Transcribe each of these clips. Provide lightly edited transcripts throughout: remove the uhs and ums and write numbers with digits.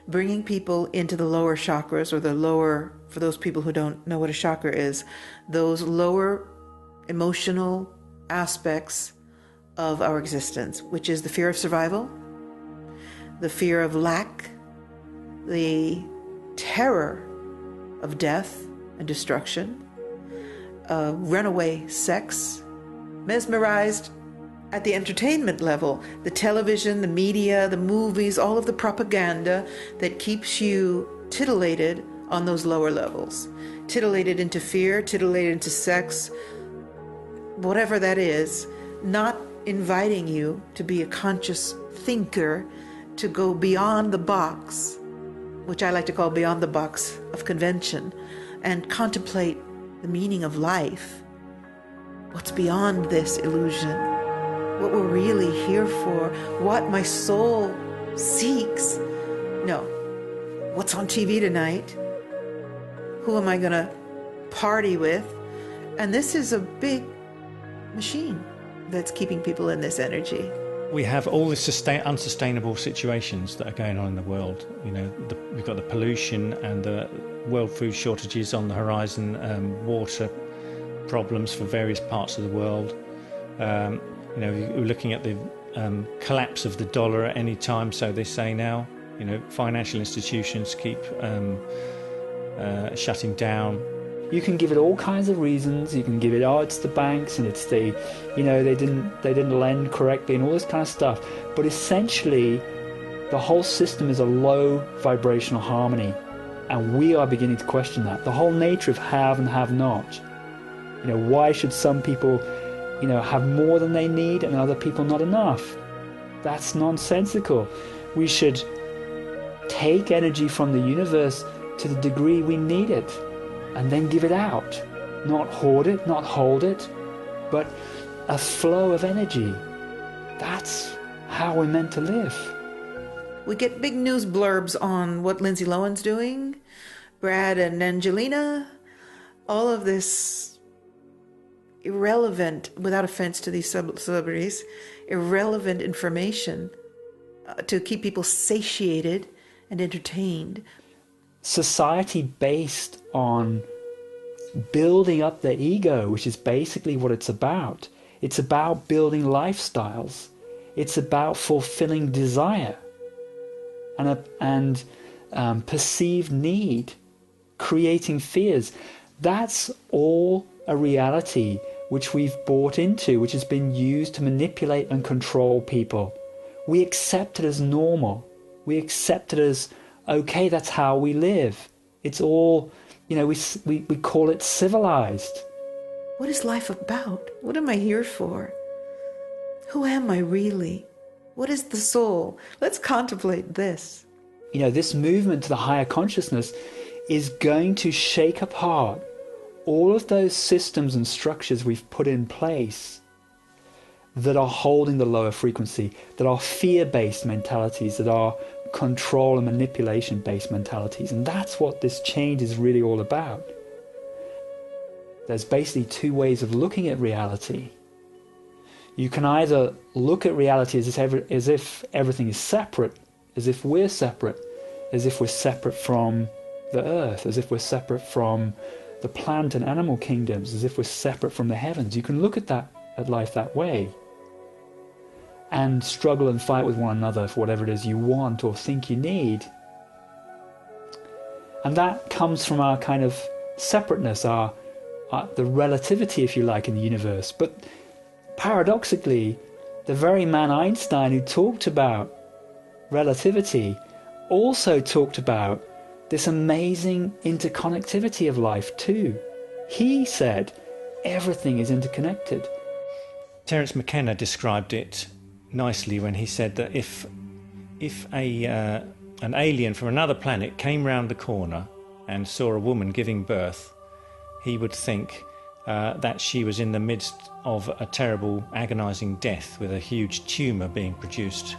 bringing people into the lower chakras, or the lower, for those people who don't know what a chakra is, those lower emotional aspects of our existence, which is the fear of survival, the fear of lack, the terror of death and destruction, runaway sex, mesmerized at the entertainment level, the television, the media, the movies, all of the propaganda that keeps you titillated on those lower levels, titillated into fear, titillated into sex, whatever that is, not inviting you to be a conscious thinker, to go beyond the box, which I like to call beyond the box of convention, and contemplate the meaning of life. What's beyond this illusion? What we're really here for? What my soul seeks? No. What's on TV tonight? Who am I going to party with? And this is a big machine that's keeping people in this energy. We have all the unsustainable situations that are going on in the world. You know, we've got the pollution and the world food shortages on the horizon, water problems for various parts of the world. You know, we're looking at the collapse of the dollar at any time, so they say now. You know, financial institutions keep shutting down. You can give it all kinds of reasons. You can give it, oh, it's the banks and it's the, you know, they didn't lend correctly and all this kind of stuff. But essentially, the whole system is a low vibrational harmony, and we are beginning to question that. The whole nature of have and have not. You know, why should some people, you know, have more than they need and other people not enough? That's nonsensical. We should take energy from the universe to the degree we need it, and then give it out. Not hoard it, not hold it, but a flow of energy. That's how we're meant to live. We get big news blurbs on what Lindsay Lohan's doing, Brad and Angelina, all of this irrelevant, without offense to these celebrities, irrelevant information to keep people satiated and entertained. Society based on building up the ego, which is basically what it's about. It's about building lifestyles. It's about fulfilling desire and perceived need, creating fears. That's all a reality which we've bought into, which has been used to manipulate and control people. We accept it as normal. We accept it as, okay, that's how we live. It's all, you know, we call it civilized. What is life about? What am I here for? Who am I really? What is the soul? Let's contemplate this. You know, this movement to the higher consciousness is going to shake apart all of those systems and structures we've put in place that are holding the lower frequency, that are fear-based mentalities, that are control and manipulation-based mentalities. And that's what this change is really all about. There's basically two ways of looking at reality. You can either look at reality as if everything is separate, as if we're separate, as if we're separate from the earth, as if we're separate from the plant and animal kingdoms, as if we're separate from the heavens. You can look at life that way and struggle and fight with one another for whatever it is you want or think you need. And that comes from our kind of separateness, the relativity, if you like, in the universe. But paradoxically, the very man Einstein who talked about relativity also talked about this amazing interconnectivity of life too. He said everything is interconnected. Terence McKenna described it nicely when he said that if an alien from another planet came round the corner and saw a woman giving birth, he would think that she was in the midst of a terrible, agonizing death with a huge tumour being produced.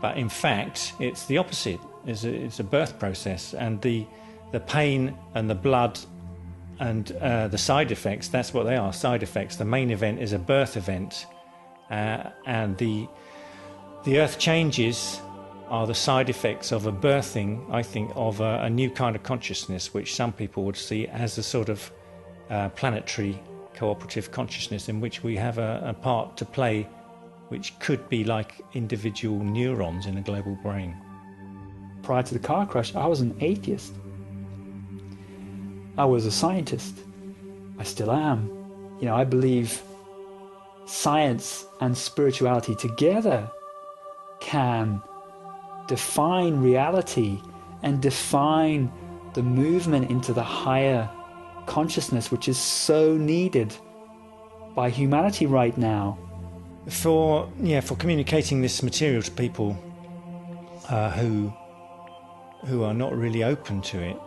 But in fact, it's the opposite. It's a birth process, and the pain and the blood and the side effects, that's what they are, side effects. The main event is a birth event, and the earth changes are the side effects of a birthing, I think, of a new kind of consciousness, which some people would see as a sort of planetary cooperative consciousness in which we have a part to play, which could be like individual neurons in a global brain. Prior to the car crash, I was an atheist. I was a scientist. I still am. You know, I believe science and spirituality together can define reality and define the movement into the higher consciousness, which is so needed by humanity right now. For communicating this material to people who are not really open to it,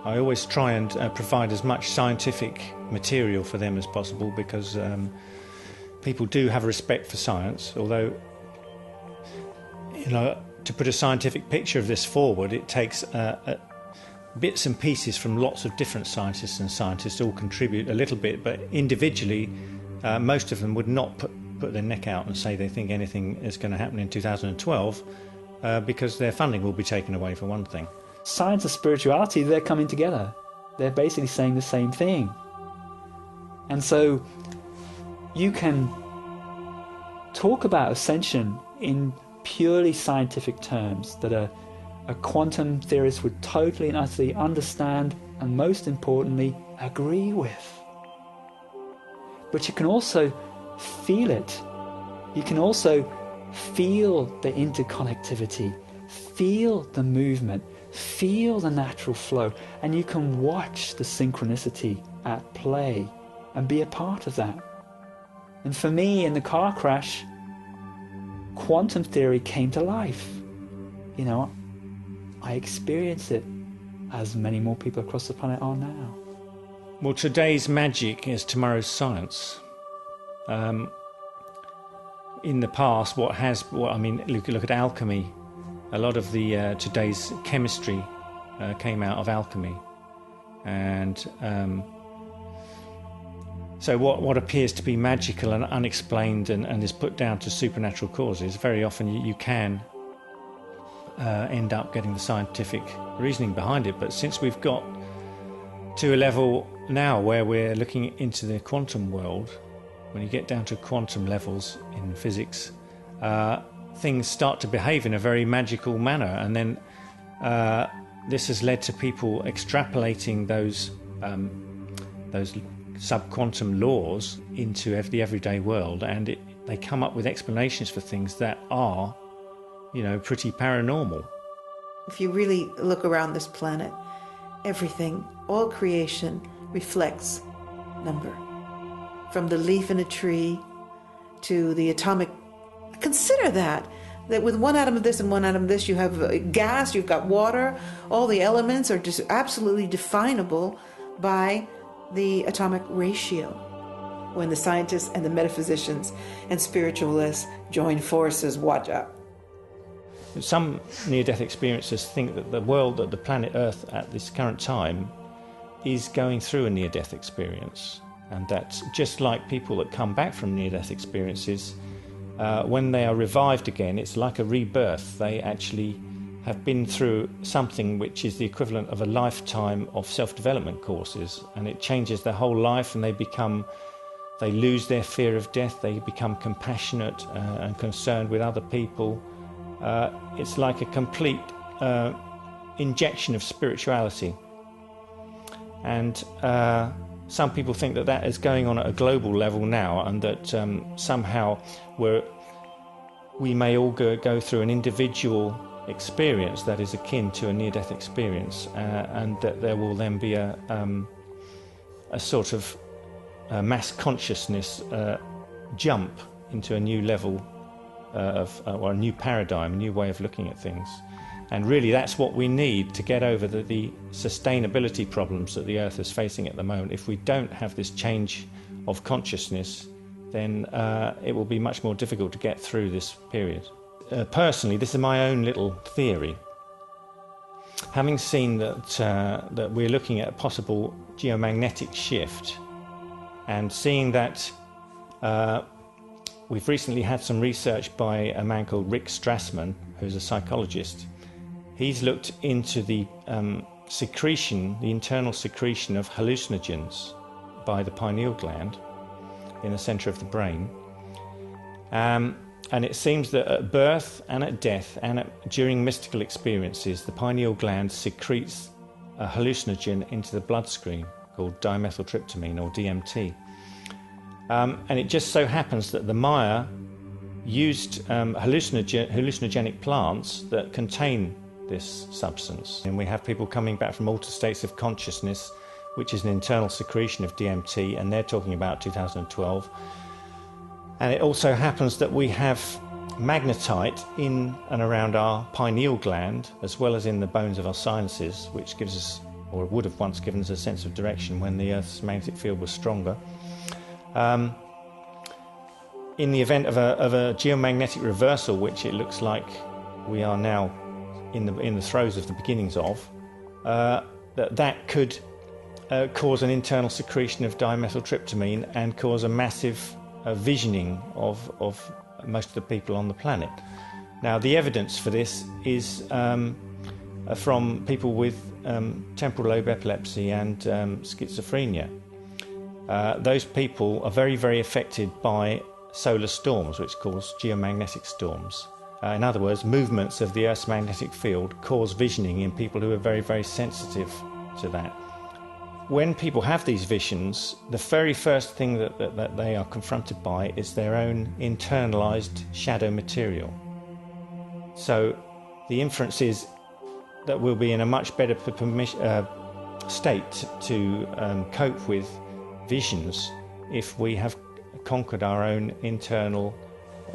I always try and provide as much scientific material for them as possible, because people do have a respect for science. Although, to put a scientific picture of this forward, it takes bits and pieces from lots of different scientists, and scientists all contribute a little bit, but individually most of them would not put their neck out and say they think anything is going to happen in 2012 because their funding will be taken away, for one thing. Science and spirituality, they're coming together. They're basically saying the same thing. And so you can talk about ascension in purely scientific terms that a quantum theorist would totally and utterly understand, and most importantly, agree with. But you can also feel it. You can also feel the interconnectivity, feel the movement, feel the natural flow, and you can watch the synchronicity at play and be a part of that. And for me, in the car crash, quantum theory came to life. You know, I experience it as many more people across the planet are now. Well, today's magic is tomorrow's science. In the past, look at alchemy. A lot of the today's chemistry came out of alchemy, and so what appears to be magical and unexplained and is put down to supernatural causes, very often you can end up getting the scientific reasoning behind it. But since we've got to a level now where we're looking into the quantum world, when you get down to quantum levels in physics, things start to behave in a very magical manner, and then this has led to people extrapolating those sub-quantum laws into the everyday world, and they come up with explanations for things that are, pretty paranormal. If you really look around this planet, everything, all creation, reflects number. From the leaf in a tree to the atomic. Consider that with one atom of this and one atom of this, you have gas, you've got water, all the elements are just absolutely definable by the atomic ratio. When the scientists and the metaphysicians and spiritualists join forces, watch out. Some near-death experiencers think that the planet Earth at this current time is going through a near-death experience, and that just like people that come back from near-death experiences, when they are revived again, it's like a rebirth. They actually have been through something which is the equivalent of a lifetime of self-development courses, and it changes their whole life, and they lose their fear of death, they become compassionate and concerned with other people. It's like a complete injection of spirituality. And some people think that is going on at a global level now, and that somehow we may all go through an individual experience that is akin to a near-death experience, and that there will then be a sort of mass consciousness jump into a new level or a new paradigm, a new way of looking at things. And really that's what we need to get over the sustainability problems that the Earth is facing at the moment. If we don't have this change of consciousness, then it will be much more difficult to get through this period. Personally, this is my own little theory. Having seen that we're looking at a possible geomagnetic shift, and seeing that we've recently had some research by a man called Rick Strassman, who's a psychologist. He's looked into the secretion, the internal secretion of hallucinogens by the pineal gland in the centre of the brain. And it seems that at birth and at death and during mystical experiences, the pineal gland secretes a hallucinogen into the bloodstream called dimethyltryptamine, or DMT. And it just so happens that the Maya used hallucinogenic plants that contain this substance. And we have people coming back from altered states of consciousness, which is an internal secretion of DMT, and they're talking about 2012. And it also happens that we have magnetite in and around our pineal gland, as well as in the bones of our sinuses, which gives us, or would have once given us, a sense of direction when the Earth's magnetic field was stronger. In the event of a geomagnetic reversal, which it looks like we are now in the throes of the beginnings of, that could cause an internal secretion of dimethyltryptamine and cause a massive visioning of most of the people on the planet. Now, the evidence for this is from people with temporal lobe epilepsy and schizophrenia. Those people are very, very affected by solar storms, which cause geomagnetic storms. In other words, movements of the Earth's magnetic field cause visioning in people who are very, very sensitive to that. When people have these visions, the very first thing that they are confronted by is their own internalized shadow material. So the inference is that we'll be in a much better state to cope with visions if we have conquered our own internal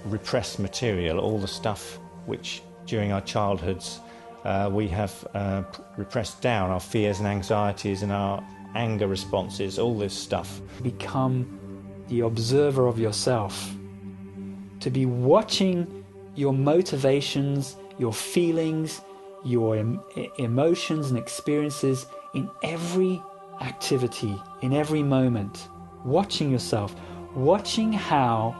repressed material, all the stuff which during our childhoods we have repressed down, our fears and anxieties and our anger responses, all this stuff. Become the observer of yourself, to be watching your motivations, your feelings, your emotions and experiences in every activity, in every moment, watching yourself, watching how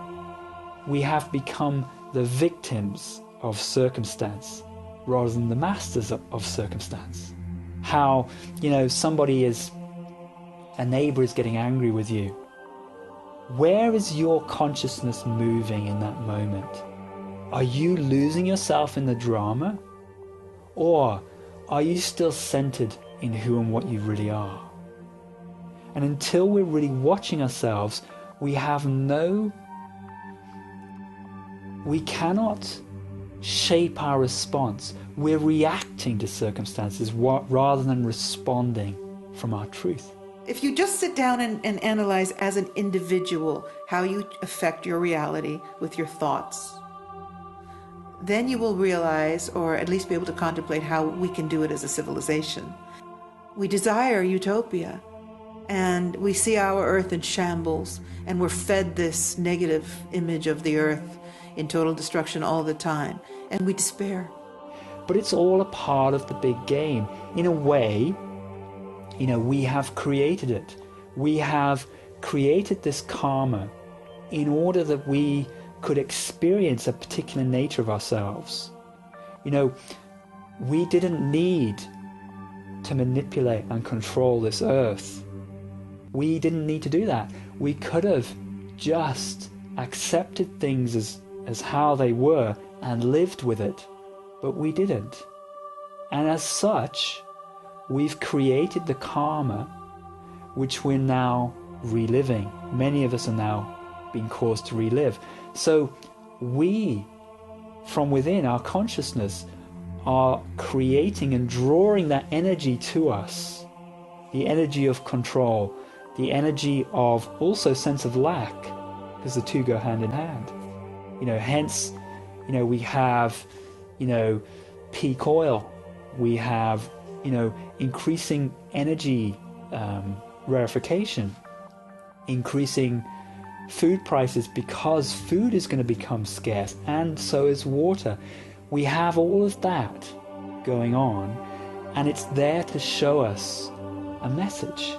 we have become the victims of circumstance rather than the masters of circumstance. How, a neighbor is getting angry with you. Where is your consciousness moving in that moment? Are you losing yourself in the drama? Or are you still centered in who and what you really are? And until we're really watching ourselves, we cannot shape our response. We're reacting to circumstances rather than responding from our truth. If you just sit down and analyze as an individual how you affect your reality with your thoughts, then you will realize, or at least be able to contemplate, how we can do it as a civilization. We desire utopia, and we see our earth in shambles, and we're fed this negative image of the earth in total destruction all the time, and we despair. But it's all a part of the big game. In a way, we have created it. We have created this karma in order that we could experience a particular nature of ourselves. We didn't need to manipulate and control this earth. We didn't need to do that. We could have just accepted things as how they were and lived with it, but we didn't. And as such, we've created the karma which we're now reliving. Many of us are now being caused to relive. So we, from within our consciousness, are creating and drawing that energy to us, the energy of control, the energy of also sense of lack, because the two go hand in hand. Hence, we have, peak oil, we have, increasing energy rarefication, increasing food prices because food is going to become scarce, and so is water. We have all of that going on, and it's there to show us a message.